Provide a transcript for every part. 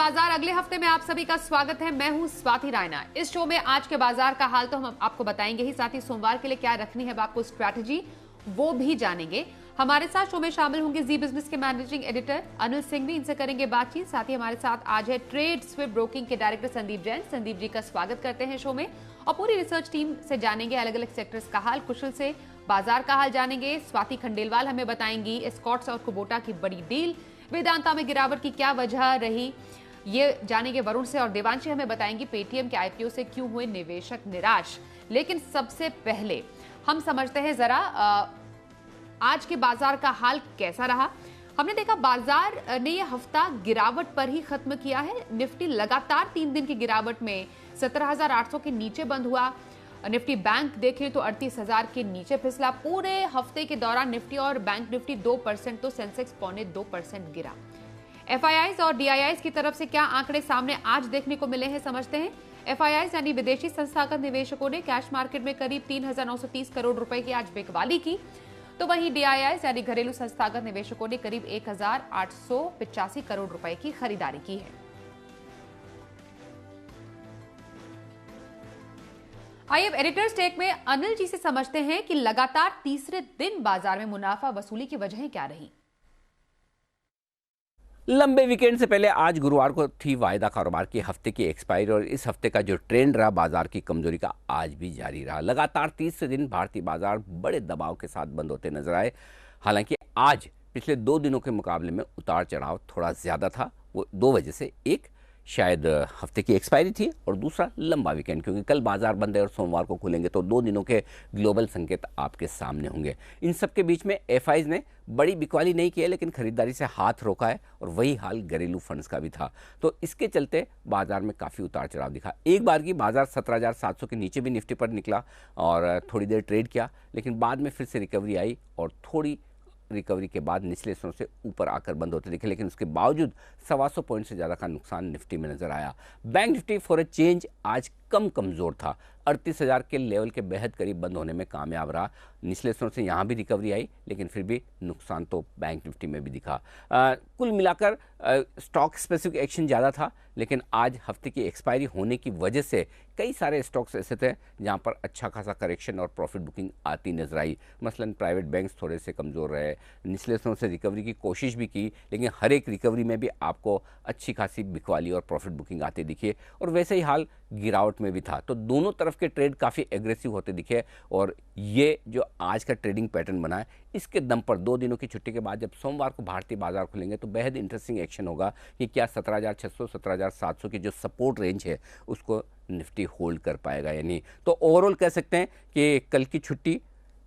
बाजार अगले हफ्ते में आप सभी का स्वागत है। मैं हूं स्वाति रायना। इस शो में आज के बाजार का हाल तो हम आपको बताएंगे ही, साथ ही सोमवार के लिए क्या रखनी है आपको स्ट्रैटेजी वो भी जानेंगे। हमारे साथ शो में शामिल होंगे जी बिजनेस के मैनेजिंग एडिटर अनिल सिंह भी, इनसे करेंगे बातचीत। साथ ही हमारे साथ आज है ट्रेड स्विफ्ट ब्रोकिंग के डायरेक्टर संदीप जैन। संदीप जी का स्वागत करते हैं शो में। और पूरी रिसर्च टीम से जानेंगे अलग अलग सेक्टर्स का हाल। कुशल से बाजार का हाल जानेंगे। स्वाति खंडेलवाल हमें बताएंगी एस्कॉर्ट्स और कुबोटा की बड़ी डील। वेदांता में गिरावट की क्या वजह रही ये जानेंगे वरुण से। और देवांशी हमें बताएंगी पेटीएम के आईपीओ से क्यों हुए निवेशक निराश। लेकिन सबसे पहले हम समझते हैं जरा आज के बाजार का हाल कैसा रहा। हमने देखा बाजार ने यह हफ्ता गिरावट पर ही खत्म किया है। निफ्टी लगातार 3 दिन की गिरावट में 17,800 के नीचे बंद हुआ। निफ्टी बैंक देखें तो 38,000 के नीचे फिसला। पूरे हफ्ते के दौरान निफ्टी और बैंक निफ्टी 2% तो सेंसेक्स 0.25% गिरा। एफआईआईज और डीआईआईज की तरफ से क्या आंकड़े सामने आज देखने को मिले हैं, समझते हैं। एफआईआईज यानी विदेशी संस्थागत निवेशकों ने कैश मार्केट में करीब 3,930 करोड़ रुपए की आज बिकवाली की, तो वहीं डीआईआईज यानी घरेलू संस्थागत निवेशकों ने करीब 1,885 करोड़ रुपए की खरीदारी की है। आइए अब एडिटर्स टेक में अनिल जी से समझते हैं कि लगातार तीसरे दिन बाजार में मुनाफा वसूली की वजहें क्या रही। लंबे वीकेंड से पहले आज गुरुवार को थी वायदा कारोबार की हफ्ते की एक्सपायरी, और इस हफ्ते का जो ट्रेंड रहा बाजार की कमजोरी का आज भी जारी रहा। लगातार तीसरे दिन भारतीय बाजार बड़े दबाव के साथ बंद होते नजर आए। हालांकि आज पिछले 2 दिनों के मुकाबले में उतार चढ़ाव थोड़ा ज़्यादा था। वो 2 वजह से, एक शायद हफ्ते की एक्सपायरी थी और दूसरा लंबा वीकेंड, क्योंकि कल बाजार बंद है और सोमवार को खुलेंगे तो 2 दिनों के ग्लोबल संकेत आपके सामने होंगे। इन सब के बीच में एफआईज ने बड़ी बिकवाली नहीं की है, लेकिन खरीदारी से हाथ रोका है, और वही हाल घरेलू फंड्स का भी था। तो इसके चलते बाजार में काफ़ी उतार चढ़ाव दिखा। एक बार की बाजार 17,700 के नीचे भी निफ्टी पर निकला और थोड़ी देर ट्रेड किया, लेकिन बाद में फिर से रिकवरी आई और थोड़ी रिकवरी के बाद निचले स्तरों से ऊपर आकर बंद होते दिखे। लेकिन उसके बावजूद 125 पॉइंट से ज़्यादा का नुकसान निफ्टी में नजर आया। Bank Nifty for a change आज कमज़ोर था। 38,000 के लेवल के बेहद करीब बंद होने में कामयाब रहा। निचले स्तरों से यहाँ भी रिकवरी आई, लेकिन फिर भी नुकसान तो बैंक निफ्टी में भी दिखा। कुल मिलाकर स्टॉक स्पेसिफिक एक्शन ज़्यादा था, लेकिन आज हफ्ते की एक्सपायरी होने की वजह से कई सारे स्टॉक्स ऐसे थे जहाँ पर अच्छा खासा करेक्शन और प्रॉफिट बुकिंग आती नजर आई। मसलन प्राइवेट बैंक्स थोड़े से कमज़ोर रहे, निचले स्तरों से रिकवरी की कोशिश भी की, लेकिन हर एक रिकवरी में भी आपको अच्छी खासी बिकवाली और प्रॉफिट बुकिंग आते दिखे। और वैसे ही हाल गिरावट में भी था। तो दोनों तरफ के ट्रेड काफ़ी एग्रेसिव होते दिखे, और ये जो आज का ट्रेडिंग पैटर्न बना है, इसके दम पर 2 दिनों की छुट्टी के बाद जब सोमवार को भारतीय बाजार खुलेंगे तो बेहद इंटरेस्टिंग एक्शन होगा कि क्या 17,600 17,700 की जो सपोर्ट रेंज है उसको निफ्टी होल्ड कर पाएगा या नहीं। तो ओवरऑल कह सकते हैं कि कल की छुट्टी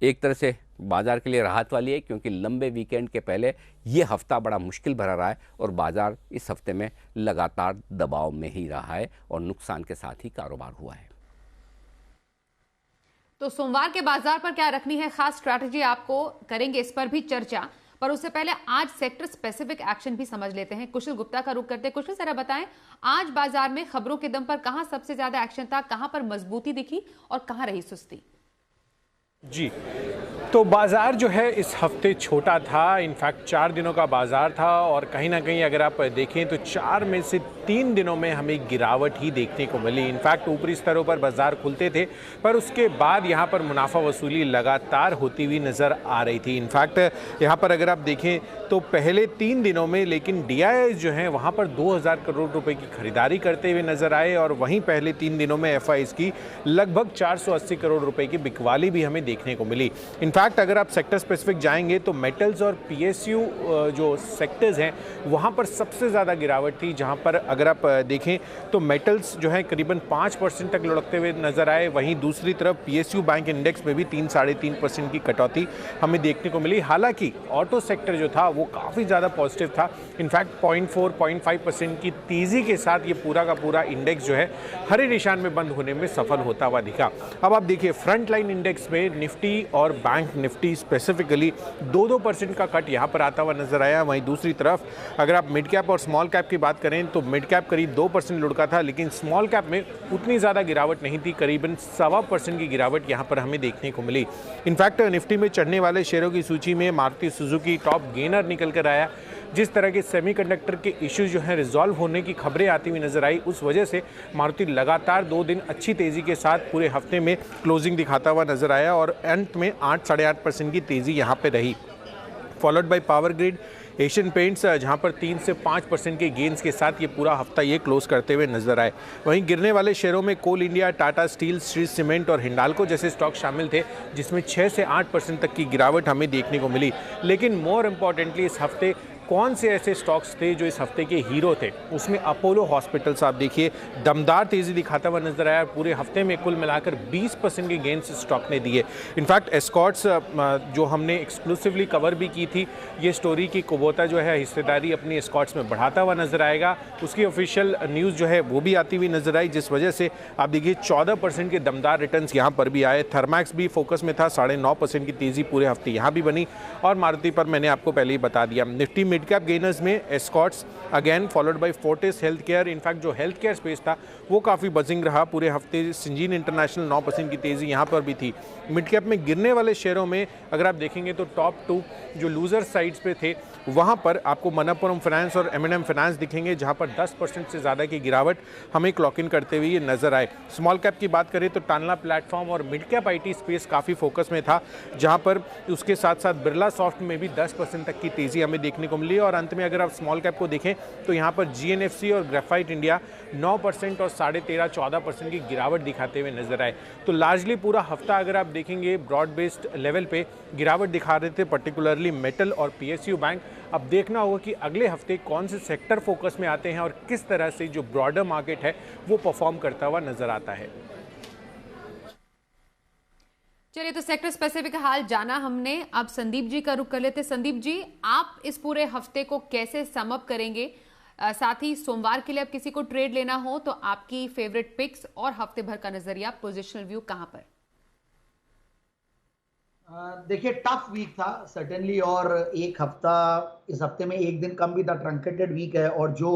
एक तरह से बाजार के लिए राहत वाली है, क्योंकि लंबे वीकेंड के पहले ये हफ्ता बड़ा मुश्किल भरा रहा है और बाजार इस हफ्ते में लगातार दबाव में ही रहा है और नुकसान के साथ ही कारोबार हुआ है। तो सोमवार के बाजार पर क्या रखनी है खास स्ट्रैटेजी, आपको करेंगे इस पर भी चर्चा। पर उससे पहले आज सेक्टर स्पेसिफिक एक्शन भी समझ लेते हैं। कुशल गुप्ता का रुख करते हैं। कुशल जरा बताएं, आज बाजार में खबरों के दम पर कहां सबसे ज्यादा एक्शन था, कहां पर मजबूती दिखी और कहां रही सुस्ती? जी, तो बाज़ार जो है इस हफ्ते छोटा था। इनफैक्ट 4 दिनों का बाज़ार था, और कहीं ना कहीं अगर आप देखें तो 4 में से 3 दिनों में हमें गिरावट ही देखने को मिली। इनफैक्ट ऊपरी स्तरों पर बाज़ार खुलते थे, पर उसके बाद यहाँ पर मुनाफा वसूली लगातार होती हुई नज़र आ रही थी। इनफैक्ट यहाँ पर अगर आप देखें तो पहले 3 दिनों में लेकिन डीआईआईज जो हैं वहाँ पर 2,000 करोड़ रुपए की खरीदारी करते हुए नज़र आए, और वहीं पहले 3 दिनों में एफआईआईज की लगभग 480 करोड़ रुपए की बिकवाली भी हमें देखने को मिली। इनफैक्ट अगर आप सेक्टर स्पेसिफिक जाएंगे तो मेटल्स और पीएसयू जो सेक्टर्स हैं वहाँ पर सबसे ज़्यादा गिरावट थी, जहाँ पर अगर आप देखें तो मेटल्स जो है करीबन 5% तक लुढ़कते हुए नजर आए। वहीं दूसरी तरफ पीएसयू बैंक इंडेक्स में भी 3-3.5% की कटौती हमें देखने को मिली। हालांकि ऑटो सेक्टर जो था वो काफ़ी ज़्यादा पॉजिटिव था। इनफैक्ट 0.4-0.5% की तेज़ी के साथ ये पूरा का पूरा इंडेक्स जो है हरे निशान में बंद होने में सफल होता हुआ दिखा। अब आप देखिए फ्रंट लाइन इंडेक्स में निफ्टी और बैंक निफ्टी स्पेसिफिकली 2-2% का कट यहाँ पर आता हुआ नजर आया। वहीं दूसरी तरफ अगर आप मिड कैप और स्मॉल कैप की बात करें तो मिड कैप करीब 2% लुढ़का था, लेकिन स्मॉल कैप में उतनी ज़्यादा गिरावट नहीं थी। करीबन 1.25% की गिरावट यहाँ पर हमें देखने को मिली। इनफैक्ट निफ्टी में चढ़ने वाले शेयरों की सूची में मारुति सुजुकी टॉप गेनर निकल कर आया। जिस तरह के सेमीकंडक्टर के इश्यूज जो हैं रिजॉल्व होने की खबरें आती हुई नजर आई, उस वजह से मारुति लगातार 2 दिन अच्छी तेज़ी के साथ पूरे हफ्ते में क्लोजिंग दिखाता हुआ नजर आया और अंत में 8-8.5% की तेज़ी यहाँ पे रही। Followed by power grid, Asian paints जहां पर 3 से 5% के गेंस के साथ ये पूरा हफ्ता ये क्लोज करते हुए नजर आए। वहीं गिरने वाले शेयरों में coal India, Tata steel, Shree cement और हिंडाल्को जैसे स्टॉक शामिल थे, जिसमें 6 से 8% तक की गिरावट हमें देखने को मिली। लेकिन मोर इम्पॉर्टेंटली इस हफ्ते कौन से ऐसे स्टॉक्स थे जो इस हफ्ते के हीरो थे, उसमें अपोलो हॉस्पिटल्स आप देखिए दमदार तेज़ी दिखाता हुआ नजर आया। पूरे हफ्ते में कुल मिलाकर 20% के गेंस स्टॉक ने दिए। इनफैक्ट एस्कॉर्ट्स जो हमने एक्सक्लूसिवली कवर भी की थी ये स्टोरी की कुबोटा जो है हिस्सेदारी अपनी एस्कॉर्ट्स में बढ़ाता हुआ नजर आएगा, उसकी ऑफिशियल न्यूज़ जो है वो भी आती हुई नजर आई, जिस वजह से आप देखिए 14% के दमदार रिटर्न्स यहाँ पर भी आए। थर्मैक्स भी फोकस में था, 9.5% की तेज़ी पूरे हफ्ते यहाँ भी बनी। और मारुति पर मैंने आपको पहले ही बता दिया। निफ्टी मिड कैप गेनर्स में Escorts again followed by Fortis health care. In fact जो हेल्थ केयर स्पेस था वो काफ़ी बजिंग रहा पूरे हफ्ते। सिंजीन इंटरनेशनल 9% की तेज़ी यहाँ पर भी थी। मिड कैप में गिरने वाले शेयरों में अगर आप देखेंगे तो टॉप 2 जो लूजर साइड्स पे थे वहाँ पर आपको मनप्पुरम फाइनेंस और M&M फाइनेंस दिखेंगे, जहाँ पर 10% से ज़्यादा की गिरावट हमें क्लॉक इन करते हुए ये नजर आए। स्मॉल कैप की बात करें तो टानला प्लेटफॉर्म और मिड कैप IT स्पेस काफ़ी फोकस में था, जहाँ पर उसके साथ साथ बिरला सॉफ्ट में भी 10% तक की तेज़ी हमें देखने को मिली। और अंत में अगर आप स्मॉल कैप को देखें तो यहाँ पर GNFC और ग्रेफाइट इंडिया 9% और 13.5-14% की गिरावट दिखाते हुए नजर आए। तो लार्जली पूरा हफ्ता अगर आप देखेंगे ब्रॉड बेस्ड लेवल पे गिरावट दिखा रहे थे, पर्टिकुलरली मेटल और PSU बैंक। अब देखना होगा कि अगले हफ्ते कौन से सेक्टर फोकस में आते हैं और किस तरह से जो ब्रॉडर मार्केट है वो परफॉर्म करता हुआ नजर आता है। चलिए, तो सेक्टर स्पेसिफिक हाल जाना हमने, अब संदीप जी का रुख कर लेते। संदीप जी, आप इस पूरे हफ्ते को कैसे सम अप करेंगे? साथ ही सोमवार के लिए अब किसी को ट्रेड लेना हो तो आपकी फेवरेट पिक्स और हफ्ते भर का नजरिया, पोजिशनल व्यू कहां पर? देखिए, टफ वीक था सर्टेनली, और एक हफ्ता, इस हफ्ते में एक दिन कम भी था, ट्रंकेटेड वीक है। और जो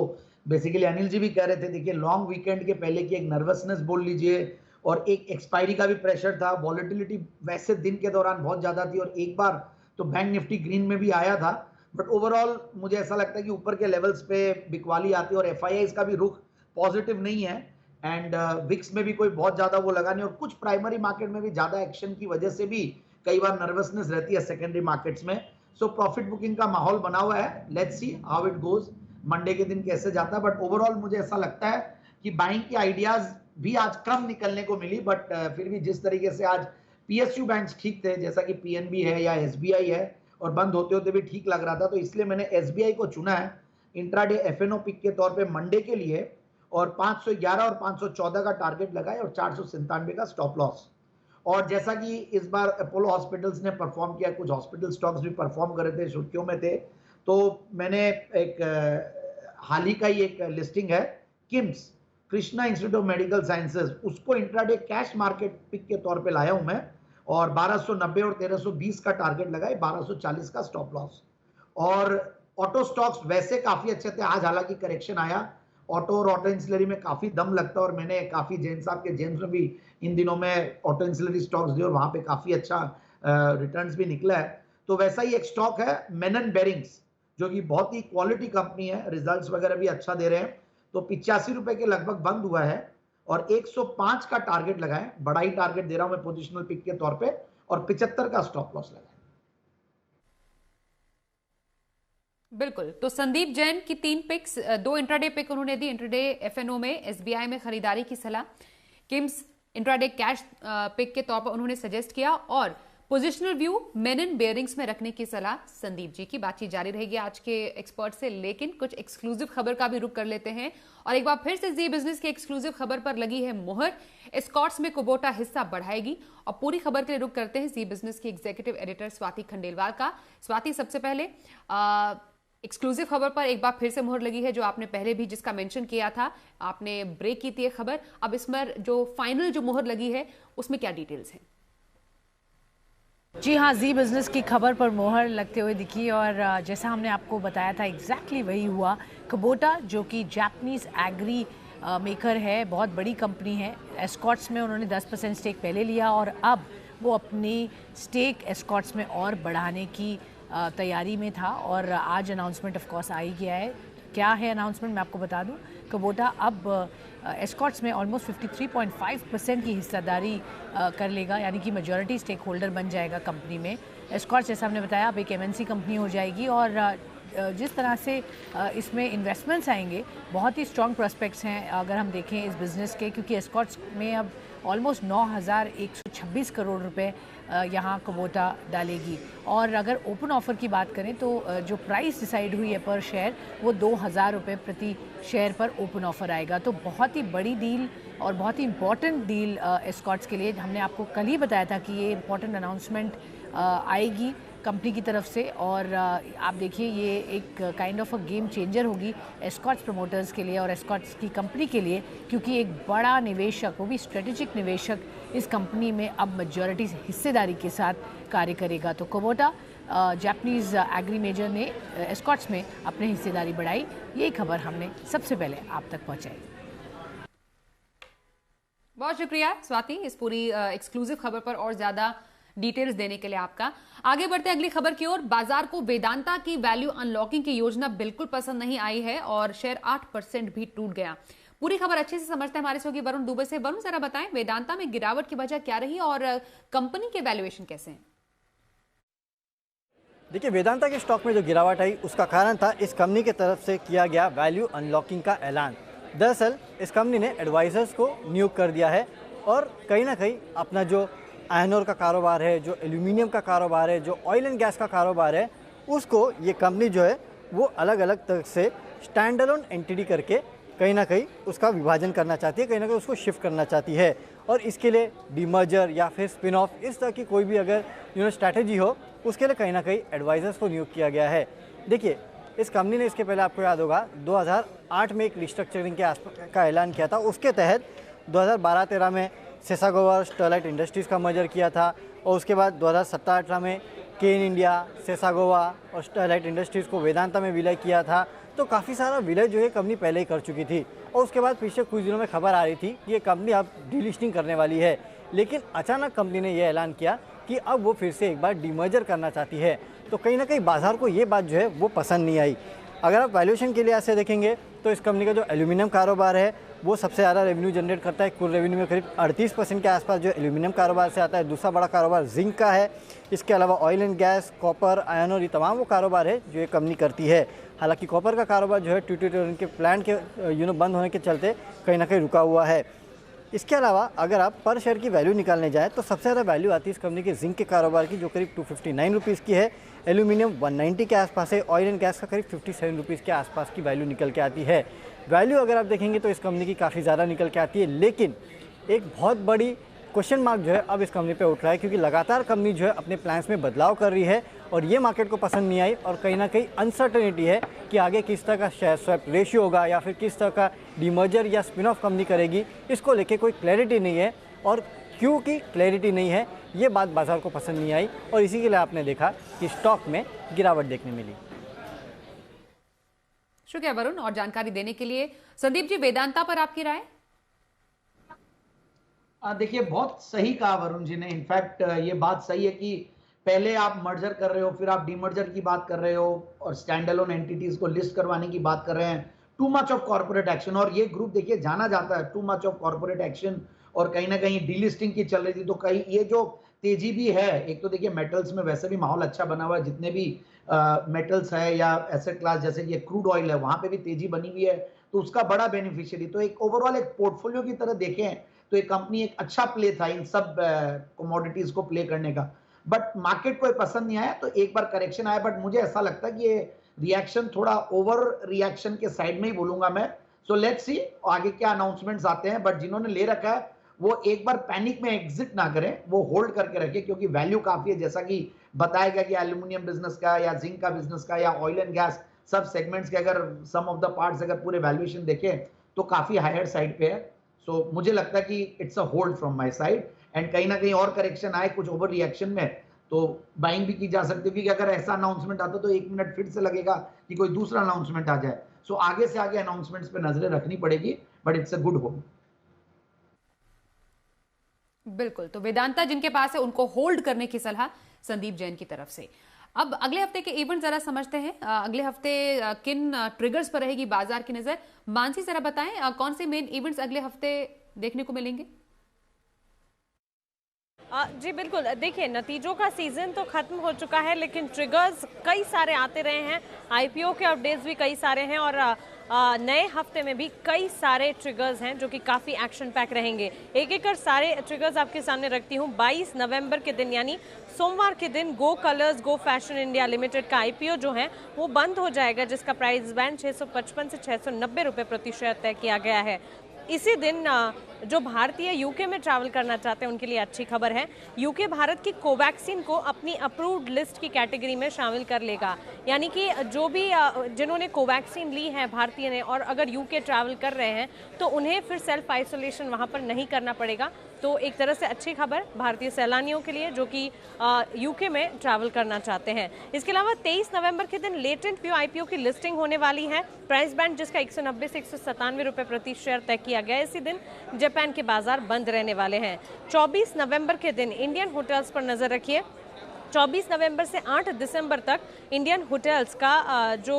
बेसिकली अनिल जी भी कह रहे थे, देखिए लॉन्ग वीकेंड के पहले की एक नर्वसनेस बोल लीजिए और एक एक्सपायरी का भी प्रेशर था। वॉलेटिलिटी वैसे दिन के दौरान बहुत ज्यादा थी और एक बार तो बैंक निफ्टी ग्रीन में भी आया था, बट ओवरऑल मुझे ऐसा लगता है कि ऊपर के लेवल्स पे बिकवाली आती है और FIIs का भी रुख पॉजिटिव नहीं है। एंड विक्स में भी कोई बहुत ज्यादा वो लगा नहीं, और कुछ प्राइमरी मार्केट में भी ज्यादा एक्शन की वजह से भी कई बार नर्वसनेस रहती है सेकेंडरी मार्केट्स में। सो प्रॉफिट बुकिंग का माहौल बना हुआ है। Let's see how it goes, Monday के दिन कैसे जाता है। बट ओवरऑल मुझे ऐसा लगता है कि बाइंग की आइडियाज भी आज कम निकलने को मिली, बट फिर भी जिस तरीके से आज PSU बैंक्स ठीक थे, जैसा कि PNB है या SBI है, और बंद होते होते भी ठीक लग रहा था, तो इसलिए मैंने SBI को चुना है इंट्राडे FNO पिक के तौर पे मंडे के लिए, और 511 और 514 का टारगेट लगाए और 497 का स्टॉप लॉस। और जैसा कि इस बार अपोलो हॉस्पिटल्स ने परफॉर्म किया, कुछ हॉस्पिटल स्टॉक्स भी परफॉर्म कर रहे थे, सुर्खियों में थे, तो मैंने एक हाल ही का ही एक लिस्टिंग है KIMS, Krishna institute of medical sciences, उसको इंट्राडे कैश मार्केट पिक के तौर पे लाया हूं मैं, और 1290 और 1320 का टारगेट लगाए, 1240 का स्टॉप लॉस। और ऑटो स्टॉक्स वैसे काफी अच्छे थे, आज हालांकि करेक्शन आया, ऑटो और ऑटो इंसुलरी में काफी दम लगता है, और मैंने काफी जैन साहब के जेम्स में भी इन दिनों में ऑटो इंसुलरी स्टॉक्स दिए और वहां पे काफी अच्छा रिटर्न्स भी निकला है। तो वैसा ही एक स्टॉक है मेनन बेरिंग्स, जो कि बहुत ही क्वालिटी कंपनी है, रिजल्ट्स वगैरह भी अच्छा दे रहे हैं। तो 85 रुपए के लगभग बंद हुआ है और 105 का टारगेट लगाए, बड़ा ही टारगेट दे रहा हूं मैं पोजिशनल पिक के तौर पे, और 75 का स्टॉप लॉस लगाए। बिल्कुल, तो संदीप जैन की 3 पिक्स, 2 इंट्राडे पिक उन्होंने दी। इंट्राडे FNO में SBI में खरीदारी की सलाह, किम्स इंट्राडे कैश पिक के तौर पर उन्होंने सजेस्ट किया, और पोजिशनल व्यू मेनन बेयरिंग्स में रखने की सलाह संदीप जी की। बातचीत जारी रहेगी आज के एक्सपर्ट से, लेकिन कुछ एक्सक्लूसिव खबर का भी रुख कर लेते हैं। और एक बार फिर से जी बिजनेस की एक्सक्लूसिव खबर पर लगी है मुहर, एस्कॉर्ट्स में कुबोटा हिस्सा बढ़ाएगी। और पूरी खबर के लिए रुख करते हैं जी बिजनेस की एग्जीक्यूटिव एडिटर स्वाति खंडेलवाल का। स्वाति, सबसे पहले एक्सक्लूसिव खबर पर एक बार फिर से मुहर लगी है, जो आपने पहले भी जिसका मेंशन किया था, आपने ब्रेक की थी खबर, अब इसमें जो फाइनल जो मुहर लगी है उसमें क्या डिटेल्स हैं? जी हाँ, जी बिज़नेस की खबर पर मोहर लगते हुए दिखी, और जैसा हमने आपको बताया था एग्जैक्टली वही हुआ। कुबोटा, जो कि जापानीज एग्री मेकर है, बहुत बड़ी कंपनी है, एस्कॉर्ट्स में उन्होंने 10% स्टेक पहले लिया और अब वो अपनी स्टेक एस्कॉर्ट्स में और बढ़ाने की तैयारी में था और आज अनाउंसमेंट ऑफ कोर्स आ ही गया है। क्या है अनाउंसमेंट मैं आपको बता दूं, कुबोटा अब एस्कॉर्ट्स में ऑलमोस्ट 53.5% की हिस्सेदारी कर लेगा, यानी कि मेजॉरिटी स्टेक होल्डर बन जाएगा कंपनी में। एस्कॉर्ट्स जैसा हमने बताया अब एक MNC कंपनी हो जाएगी और जिस तरह से इसमें इन्वेस्टमेंट्स आएंगे, बहुत ही स्ट्रॉन्ग प्रोस्पेक्ट्स हैं अगर हम देखें इस बिज़नेस के, क्योंकि एस्कॉर्ट्स में अब ऑलमोस्ट 9,126 करोड़ रुपए यहाँ कुबोटा डालेगी। और अगर ओपन ऑफ़र की बात करें तो जो प्राइस डिसाइड हुई है पर शेयर वो 2,000 रुपये प्रति शेयर पर ओपन ऑफ़र आएगा। तो बहुत ही बड़ी डील और बहुत ही इम्पॉर्टेंट डील एस्कॉर्ट्स के लिए। हमने आपको कल ही बताया था कि ये इम्पॉर्टेंट अनाउंसमेंट आएगी कंपनी की तरफ से और आप देखिए ये एक kind of a game changer होगी एस्कॉर्ट्स प्रमोटर्स के लिए और एस्कॉर्ट्स की कंपनी के लिए, क्योंकि एक बड़ा निवेशक, वो भी स्ट्रेटेजिक निवेशक, इस कंपनी में अब मेजॉरिटी हिस्सेदारी के साथ कार्य करेगा। तो कुबोटा जापानीज़ एग्री मेजर ने एस्कॉर्ट्स में अपनी हिस्सेदारी बढ़ाई, ये खबर हमने सबसे पहले आप तक पहुँचाई। बहुत शुक्रिया स्वाति इस पूरी एक्सक्लूसिव खबर पर और ज्यादा डिटेल्स देने के लिए आपका। आगे बढ़ते हैं अगली खबर की ओर। बाजार को वेदांता की वैल्यू अनलॉकिंग की योजना बिल्कुल पसंद नहीं आई है और शेयर 8% भी टूट गया। पूरी खबर अच्छे से समझते हैं हमारे सहयोगी वरुण दुबे से। वरुण जरा बताएं वेदांता में गिरावट की वजह क्या रही और कंपनी के वैल्यूएशन कैसे हैं? देखिए, वेदांता के स्टॉक में जो गिरावट आई उसका कारण था इस कंपनी की तरफ से किया गया वैल्यू अनलॉकिंग का ऐलान। दरअसल इस कंपनी ने एडवाइजर्स को नियुक्त कर दिया है और कहीं ना कहीं अपना जो आयरन ओर का कारोबार है, जो एल्यूमिनियम का कारोबार है, जो ऑयल एंड गैस का कारोबार है, उसको ये कंपनी जो है वो अलग अलग तरह से स्टैंड अलोन एंटिटी करके कहीं ना कहीं उसका विभाजन करना चाहती है, कहीं ना कहीं उसको शिफ्ट करना चाहती है। और इसके लिए डीमर्जर या फिर स्पिन ऑफ, इस तरह की कोई भी अगर स्ट्रैटेजी हो, उसके लिए कहीं ना कहीं एडवाइजर्स को नियुक्त किया गया है। देखिए, इस कंपनी ने इसके पहले आपको याद होगा 2008 में एक रिस्ट्रक्चरिंग का ऐलान किया था। उसके तहत 2012-13 में सेसागोवा और स्टरलाइट इंडस्ट्रीज़ का मर्जर किया था और उसके बाद 2017-18 में केन इंडिया, सेसागोवा और स्टरलाइट इंडस्ट्रीज़ को वेदांता में विलय किया था। तो काफ़ी सारा विलय जो है कंपनी पहले ही कर चुकी थी और उसके बाद पिछले कुछ दिनों में खबर आ रही थी कि ये कंपनी अब डीलिस्टिंग करने वाली है। लेकिन अचानक कंपनी ने यह ऐलान किया कि अब वो फिर से एक बार डीमर्जर करना चाहती है। तो कहीं ना कहीं बाजार को ये बात जो है वो पसंद नहीं आई। अगर आप वैल्यूएशन के लिहाज से देखेंगे तो इस कंपनी का जो एल्यूमिनियम कारोबार है वो सबसे ज़्यादा रेवेन्यू जनरेट करता है। कुल रेवेन्यू में करीब 38% के आसपास जो एल्यूमिनियम कारोबार से आता है। दूसरा बड़ा कारोबार जिंक का है। इसके अलावा oil and gas, copper, iron और ये तमाम वो कारोबार है जो ये कंपनी करती है। हालांकि कॉपर का कारोबार जो है ट्यूटोरियल के प्लांट के बंद होने के चलते कहीं ना कहीं रुका हुआ है। इसके अलावा अगर आप पर शेयर की वैल्यू निकालने जाए तो सबसे ज़्यादा वैल्यू आती है इस कंपनी के जिंक के कारोबार की, जो करीब 259 रुपीज़ की है। एल्यूमिनियम 190 के आसपास है। ऑयल एंड गैस का करीब 57 रुपीज़ के आसपास की वैल्यू निकल के आती है। वैल्यू अगर आप देखेंगे तो इस कंपनी की काफ़ी ज़्यादा निकल के आती है, लेकिन एक बहुत बड़ी क्वेश्चन मार्क जो है अब इस कंपनी पे उठ रहा है, क्योंकि लगातार कंपनी जो है अपने प्लान्स में बदलाव कर रही है और ये मार्केट को पसंद नहीं आई और कहीं ना कहीं अनसर्टेनिटी है कि आगे किस तरह का शेयर स्वैप रेशियो होगा या फिर किस तरह का डीमर्जर या स्पिन ऑफ कंपनी करेगी, इसको लेके कोई क्लैरिटी नहीं है। और क्योंकि क्लैरिटी नहीं है, ये बात बाजार को पसंद नहीं आई और इसी के लिए आपने देखा कि स्टॉक में गिरावट देखने मिली। शुक्रिया वरुण और जानकारी देने के लिए। संदीप जी, वेदांता पर आपकी राय? देखिए, बहुत सही कहा वरुण जी ने। इनफैक्ट ये बात सही है कि पहले आप मर्जर कर रहे हो, फिर आप डीमर्जर की बात कर रहे हो और स्टैंड अलोन एंटिटीज को लिस्ट करवाने की बात कर रहे हैं। Too much of corporate action, और ये ग्रुप देखिए जाना जाता है too much of corporate action, और कहीं ना कहीं डीलिस्टिंग की चल रही थी। तो कहीं ये जो तेजी भी है, एक तो देखिए मेटल्स में वैसे भी माहौल अच्छा बना हुआ है, जितने भी मेटल्स है या एसेट क्लास जैसे कि क्रूड ऑयल है, वहां पे भी तेजी बनी हुई है, तो उसका बड़ा बेनिफिशियरी। तो एक ओवरऑल एक पोर्टफोलियो की तरह देखें तो ये कंपनी एक अच्छा प्ले था इन सब कमोडिटीज को प्ले करने का। बट मार्केट को पसंद नहीं आया तो एक बार करेक्शन आया। बट मुझे ऐसा लगता है कि ये रिएक्शन थोड़ा ओवर रिएक्शन के साइड में ही बोलूंगा मैं। सो लेट्स सी आगे क्या अनाउंसमेंट्स आते हैं। बट जिन्होंने ले रखा है वो एक बार पैनिक में एग्जिट ना करें, वो होल्ड करके रखें, क्योंकि वैल्यू काफी है। जैसा कि बताया गया कि एल्यूमिनियम बिजनेस का या जिंक का बिजनेस का या ऑयल एंड गैस सब सेगमेंट्स के अगर सम ऑफ द पार्ट्स अगर पूरे वैल्यूएशन देखें तो काफी हायर साइड पे है। सो मुझे लगता है कि it's a hold from my side. And कहीं ना कहीं और करेक्शन आए कुछ ओवर रिएक्शन में तो बाइंग भी की जा सकती है, कि अगर ऐसा अनाउंसमेंट आता तो 1 मिनट फिर से लगेगा कि कोई दूसरा अनाउंसमेंट आ जाए। सो आगे से आगे अनाउंसमेंट्स पे नजरें रखनी पड़ेगी, but it's a good hold. बिल्कुल, तो वेदांता जिनके पास है उनको होल्ड करने की सलाह संदीप जैन की तरफ से। अब अगले हफ्ते के इवेंट जरा समझते हैं। अगले हफ्ते किन ट्रिगर्स पर रहेगी बाजार की नजर? मानसी जरा बताएं कौन से मेन इवेंट्स अगले हफ्ते देखने को मिलेंगे? जी बिल्कुल, देखिए नतीजों का सीजन तो खत्म हो चुका है, लेकिन ट्रिगर्स कई सारे आते रहे हैं। आईपीओ के अपडेट्स भी कई सारे हैं और नए हफ्ते में भी कई सारे ट्रिगर्स हैं जो कि काफ़ी एक्शन पैक रहेंगे। एक एक कर सारे ट्रिगर्स आपके सामने रखती हूँ। 22 नवंबर के दिन यानी सोमवार के दिन गो कलर्स गो फैशन इंडिया लिमिटेड का आईपीओ जो है वो बंद हो जाएगा, जिसका प्राइस बैंड 655 से 690 रुपये प्रति शेयर तय किया गया है। इसी दिन जो भारतीय यूके में ट्रैवल करना चाहते हैं उनके लिए अच्छी खबर है। यूके भारत की कोवैक्सीन को अपनी अप्रूव्ड लिस्ट की कैटेगरी में शामिल कर लेगा, यानी कि जो भी जिन्होंने कोवैक्सीन ली है भारतीय ने और अगर यूके ट्रैवल कर रहे हैं तो उन्हें फिर सेल्फ आइसोलेशन वहां पर नहीं करना पड़ेगा। तो एक तरह से अच्छी खबर भारतीय सैलानियों के लिए जो कि यूके में ट्रैवल करना चाहते हैं। इसके अलावा 23 नवंबर के दिन लेटेंट व्यू आईपीओ की लिस्टिंग होने वाली है। प्राइस बैंड जिसका 190 से 197 रुपये प्रति शेयर तय किया गया। इसी दिन जापान के बाजार बंद रहने वाले हैं। 24 नवंबर के दिन इंडियन होटल्स पर नजर रखिए। 24 नवंबर से 8 दिसंबर तक इंडियन होटल्स का जो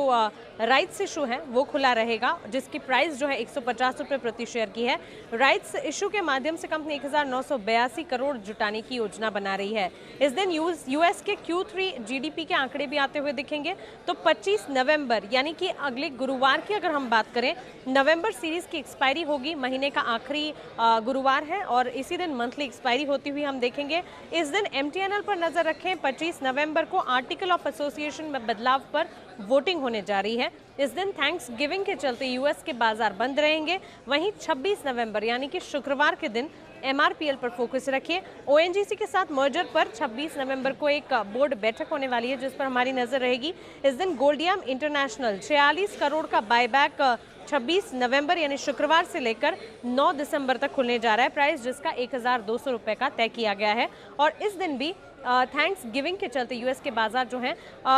राइट्स इशू है वो खुला रहेगा, जिसकी प्राइस जो है 150 रुपये प्रति शेयर की है। राइट्स इशू के माध्यम से कंपनी 1982 करोड़ जुटाने की योजना बना रही है। इस दिन यूएस के Q3 जीडीपी के आंकड़े भी आते हुए दिखेंगे। तो 25 नवंबर यानी कि अगले गुरुवार की अगर हम बात करें, नवंबर सीरीज की एक्सपायरी होगी, महीने का आखिरी गुरुवार है और इसी दिन मंथली एक्सपायरी होती हुई हम देखेंगे। इस दिन MTNL पर नजर रखें। 25 नवंबर को आर्टिकल ऑफ एसोसिएशन में बदलाव पर वोटिंग होने जा रही है। इस दिन थैंक्स गिविंग के चलते यूएस के बाजार बंद रहेंगे। वहीं 26 नवंबर यानी कि शुक्रवार के दिन MRPL पर फोकस रखिए। ONGC के साथ मर्जर पर 26 नवंबर को एक बोर्ड बैठक होने वाली है जिस पर हमारी नजर रहेगी। इस दिन गोल्डियम इंटरनेशनल 46 करोड़ का बायबैक 26 नवंबर यानी शुक्रवार से लेकर 9 दिसंबर तक खुलने जा रहा है। प्राइस जिसका 1200 रुपये का तय किया गया है। और इस दिन भी थैंक्स गिविंग के चलते यूएस के बाजार जो हैं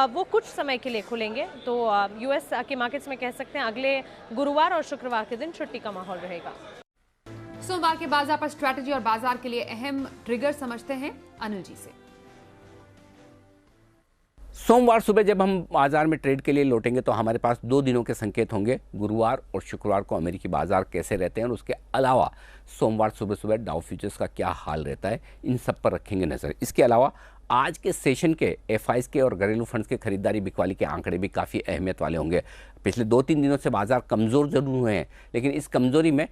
वो कुछ समय के लिए खुलेंगे। तो यूएस के मार्केट्स में कह सकते हैं अगले गुरुवार और शुक्रवार के दिन छुट्टी का माहौल रहेगा। सोमवार के बाजार पर स्ट्रैटेजी और बाजार के लिए अहम ट्रिगर समझते हैं अनिल जी से। सोमवार सुबह जब हम बाजार में ट्रेड के लिए लौटेंगे तो हमारे पास 2 दिनों के संकेत होंगे। गुरुवार और शुक्रवार को अमेरिकी बाजार कैसे रहते हैं और उसके अलावा सोमवार सुबह सुबह डाउ फ्यूचर्स का क्या हाल रहता है, इन सब पर रखेंगे नज़र। इसके अलावा आज के सेशन के एफआईज के और घरेलू फंड्स के खरीदारी बिकवाली के आंकड़े भी काफ़ी अहमियत वाले होंगे। पिछले 2-3 दिनों से बाजार कमज़ोर जरूर हुए हैं, लेकिन इस कमज़ोरी में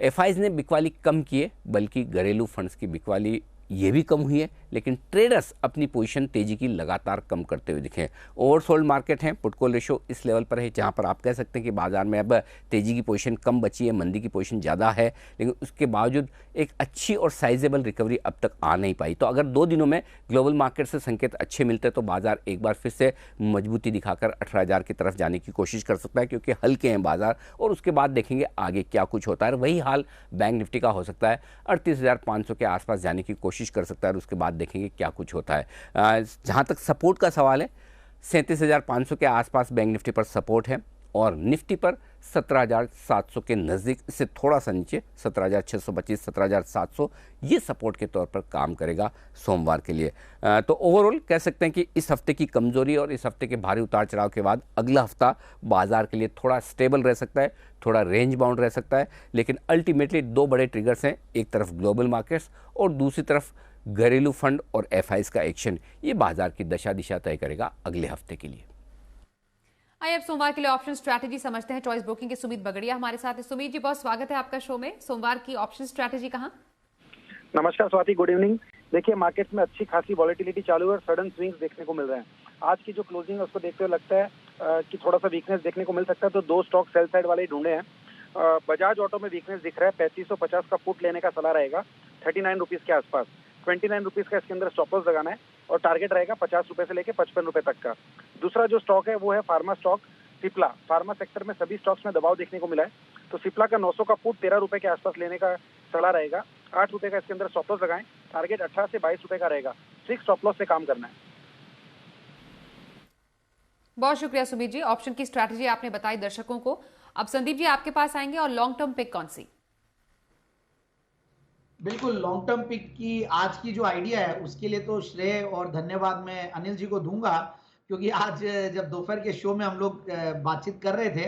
एफआईज ने बिकवाली कम की है, बल्कि घरेलू फंड्स की बिकवाली ये भी कम हुई है, लेकिन ट्रेडर्स अपनी पोजीशन तेजी की लगातार कम करते हुए दिखे। ओवरसोल्ड मार्केट है, पुट कॉल रेशो इस लेवल पर है जहां पर आप कह सकते हैं कि बाजार में अब तेजी की पोजीशन कम बची है, मंदी की पोजीशन ज़्यादा है, लेकिन उसके बावजूद एक अच्छी और साइजेबल रिकवरी अब तक आ नहीं पाई। तो अगर 2 दिनों में ग्लोबल मार्केट से संकेत अच्छे मिलते तो बाजार एक बार फिर से मजबूती दिखाकर 18,000 की तरफ जाने की कोशिश कर सकता है, क्योंकि हल्के हैं बाजार और उसके बाद देखेंगे आगे क्या कुछ होता है। वही हाल बैंक निफ्टी का हो सकता है, 38,500 के आसपास जाने की कोशिश कर सकता है और उसके बाद देखेंगे क्या कुछ होता है। जहां तक सपोर्ट का सवाल है, 37,500 के आसपास बैंक निफ्टी पर सपोर्ट है और निफ्टी पर 17,700 के नज़दीक, इससे थोड़ा सा नीचे 17,625 17,700 ये सपोर्ट के तौर पर काम करेगा सोमवार के लिए। तो ओवरऑल कह सकते हैं कि इस हफ्ते की कमजोरी और इस हफ्ते के भारी उतार चढ़ाव के बाद अगला हफ्ता बाजार के लिए थोड़ा स्टेबल रह सकता है, थोड़ा रेंज बाउंड रह सकता है, लेकिन अल्टीमेटली 2 बड़े ट्रिगर्स हैं, एक तरफ ग्लोबल मार्केट्स और दूसरी तरफ घरेलू फंड और एफआईज का एक्शन। ये बाजार की दशा दिशा तय करेगा अगले हफ्ते के लिए। आइए अब सोमवार के लिए ऑप्शन स्ट्रैटेजी समझते हैं। चॉइस ब्रोकिंग के सुमित बगड़िया हमारे साथ है। सुमित जी, बहुत स्वागत है आपका शो में। सोमवार की ऑप्शन स्ट्रैटेजी कहाँ? नमस्कार स्वाति, गुड इवनिंग। देखिए, मार्केट में अच्छी खासी वॉलेटिलिटी चालू है और सडन स्विंग्स देखने को मिल रहे हैं। आज की जो क्लोजिंग है उसको देखते हुए लगता है कि थोड़ा सा वीकनेस देखने को मिल सकता है, तो 2 स्टॉक सेल साइड वाले ढूंढे हैं। बजाज ऑटो में वीकनेस दिख रहा है, 3550 का पुट लेने का सलाह रहेगा 39 रुपीज के आसपास। 29 रुपीज का इसके अंदर स्टॉप लॉस लगाना है और टारगेट रहेगा 50 रुपए से लेकर 55 रुपए तक का। दूसरा जो स्टॉक है वो है pharma stock Cipla. Pharma sector में सभी स्टॉक्स में दबाव देखने को मिला है, तो सिप्ला का 900 का पुट 13 रुपए के आसपास लेने का सलाह रहेगा। 8 रुपए का इसके अंदर स्टॉप लॉस लगाएं, टारगेट 18 से 22 रुपए का रहेगा। फिक्स स्टॉप लॉस से काम करना है। बहुत शुक्रिया सुमित जी, ऑप्शन की स्ट्रैटेजी आपने बताई दर्शकों को। अब संदीप जी आपके पास आएंगे और लॉन्ग टर्म पिक कौन सी? बिल्कुल, लॉन्ग टर्म पिक की आज की जो आइडिया है उसके लिए तो श्रेय और धन्यवाद मैं अनिल जी को दूंगा। क्योंकि आज जब दोपहर के शो में हम लोग बातचीत कर रहे थे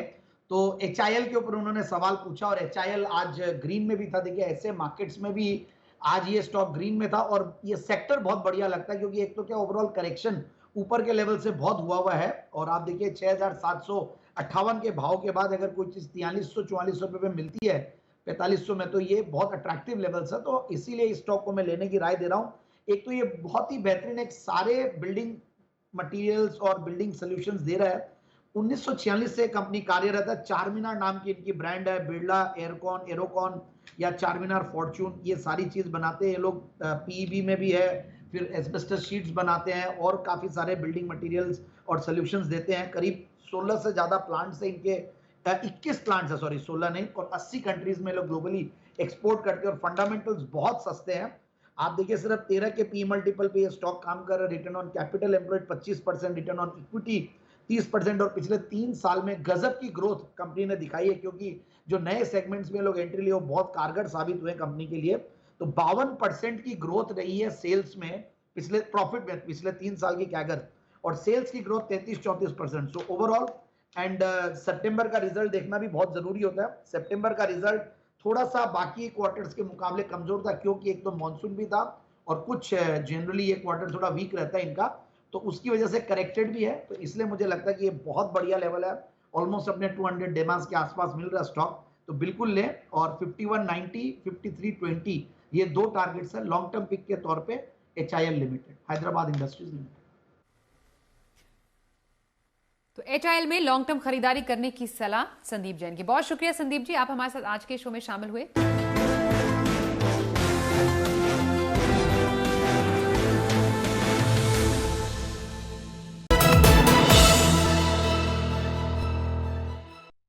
तो HIL के ऊपर उन्होंने सवाल पूछा और HIL आज ग्रीन में भी था। देखिए ऐसे मार्केट्स में भी आज ये स्टॉक ग्रीन में था और ये सेक्टर बहुत बढ़िया लगता है क्योंकि एक तो क्या ओवरऑल करेक्शन ऊपर के लेवल से बहुत हुआ है और आप देखिए 6,758 के भाव के बाद अगर कोई चीज 4300-4400 रुपए में मिलती है 4500 में, तो ये बहुत अट्रैक्टिव लेवल्स है। तो इसीलिए इस स्टॉक को मैं लेने की राय दे रहा हूं। एक तो ये बहुत ही बेहतरीन एक सारे बिल्डिंग मटेरियल्स और बिल्डिंग सॉल्यूशंस दे रहा है। 1946 से कंपनी कार्यरत है। चारमीनार नाम की इनकी ब्रांड है। बिरला, एरोकॉन या चारमीनार फॉर्च्यून, ये सारी चीज बनाते हैं ये लोग। पीईबी में भी है, फिर एस्बेस्टस शीट्स बनाते हैं और काफी सारे बिल्डिंग मटेरियल्स और सॉल्यूशंस देते हैं। करीब 16 से ज्यादा प्लांट्स है इनके, 21 प्लांट्स है, सॉरी 16 नहीं, और 80 कंट्रीज में लोग ग्लोबली एक्सपोर्ट करते हैं और फंडामेंटल्स बहुत सस्ते हैं। आप देखिए सिर्फ 13 के पी मल्टीपल पे ये स्टॉक काम कर रहा है। Return on capital employed 25%, return on equity 30% और पिछले 3 साल में गजब की ग्रोथ कंपनी ने दिखाई है क्योंकि जो नए सेगमेंट्स में लोग एंट्री लिए वो बहुत कारगर साबित हुए कंपनी के लिए। तो 52% की ग्रोथ रही है सेल्स में, पिछले प्रॉफिट में पिछले 3 साल की कैगर, और सेल्स की ग्रोथ 33-34%। सो ओवरऑल एंड सितंबर का रिजल्ट देखना भी बहुत जरूरी होता है। सितंबर का रिजल्ट थोड़ा सा बाकी क्वार्टर्स के मुकाबले कमजोर था क्योंकि एक तो मॉनसून भी था और कुछ जनरली ये क्वार्टर थोड़ा वीक रहता है इनका, तो उसकी वजह से करेक्टेड भी है। तो इसलिए मुझे लगता है कि ये बहुत बढ़िया लेवल है, ऑलमोस्ट अपने 200 डेमास के आसपास मिल रहा है स्टॉक, तो बिल्कुल ले। और 5190, 5320 ये 2 टारगेट्स है लॉन्ग टर्म पिक के तौर पे HIL limited, Hyderabad industries limited. तो HIL में लॉन्ग टर्म खरीदारी करने की सलाह संदीप जैन की। बहुत शुक्रिया संदीप जी, आप हमारे साथ आज के शो में शामिल हुए।